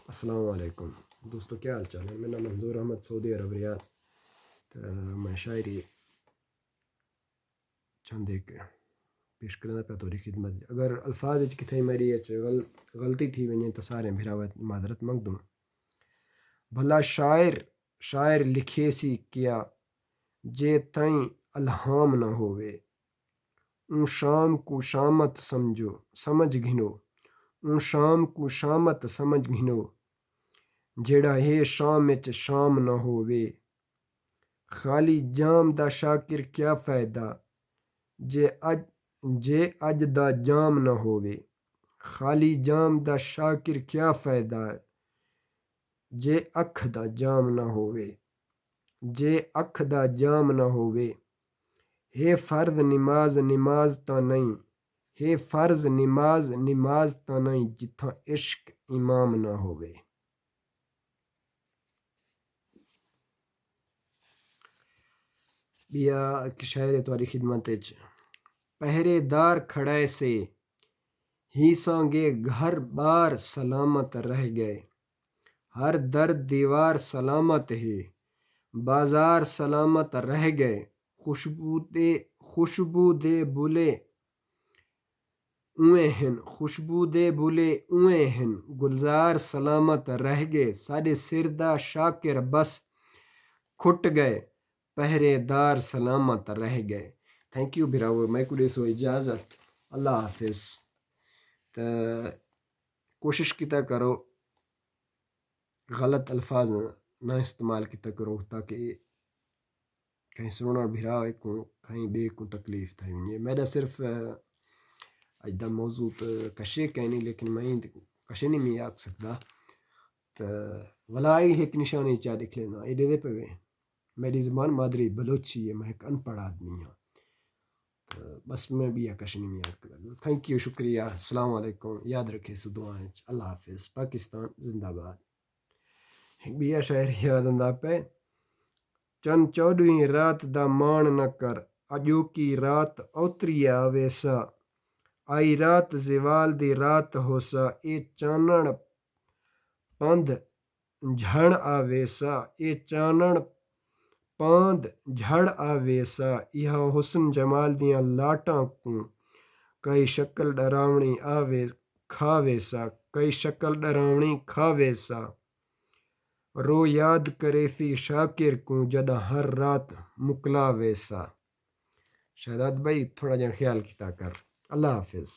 السلام علیکم دوستو، کیا حال چال ہے؟ میرا نام منظور احمد، سعودی عرب ریاض. میں شاعری چند ایک پیش کرنا پہ توری خدمت. اگر الفاظ کتنے میری غلطی تھی ونی تو سارے بھراوت معذرت منگ دوں. بھلا شاعر لکھے سی کیا جے تائیں الہام نہ ہوئے. اون شام کو شامت سمجھ گھنو. اون شام کو شامت سمجھ گھنو جیڑا ہے شام وچ شام نہ ہووے. خالی جام دا شاکر کیا فائدہ جے اج دا جام نہ ہووے. خالی جام دا شاکر کیا فائدہ جے اکھ دا جام نہ ہووے. جے اکھ دا جام نہ ہووے. ہے فرض نماز تا نہیں. ہے فرض نماز تا نہیں جتھاں عشق امام نہ ہووے. بیا ایک شاعر تمہاری خدمت وچ. پہرے دار کھڑے سے ہی سانگے گھر بار سلامت رہ گئے. ہر در دیوار سلامت ہے بازار سلامت رہ گئے. خوشبو دے بلے اوئے ہن گلزار سلامت رہ گئے. ساڈے سر دا شاکر بس کھٹ گئے پہرے دار سلامت رہ گئے. تھینک یو بھراو، میں کو دے سو اجازت. اللہ حافظ. کوشش کیتا کرو غلط الفاظ نہ استعمال کیتا کرو تاکہ کہیں سننا بھرا کو کہیں بے کو تکلیف تھا. میرا صرف اج دا موضوع کشے کہنی لیکن میں کشے نہیں میں آکھ سکتا. ولائی ایک نشانی چاہ لکھ لینا ایڈے دے پہ. میری زبان مادری بلوچی ہے، میں ایک ان پڑھ آدمی ہوں. بس میں بھی کش نہیں میں یاد کرا. تھینک یو، شکریہ. السلام علیکم. یاد رکھے سو دعائیں. اللہ حافظ. پاکستان زندہ باد. بیا شاعر یاد آندا پہ. چند 14ویں رات دا مان نہ کر اجو کی رات اوتری آوے سا. آئی رات زوال دی رات ہوسا اے چانن پاند جھڑ آوے سا. اے چانن پاند جھڑ آوے سا. یہاں حسن جمال دیاں لاٹاں کو کئی شکل ڈراونی کھاوے سا. کئی شکل ڈراونی کھاوے سا. رو یاد کرے سی شاکر کو جدہ ہر رات مکلاوے سا. شہزاد بھائی تھوڑا جا خیال کیتا کر. اللہ حافظ.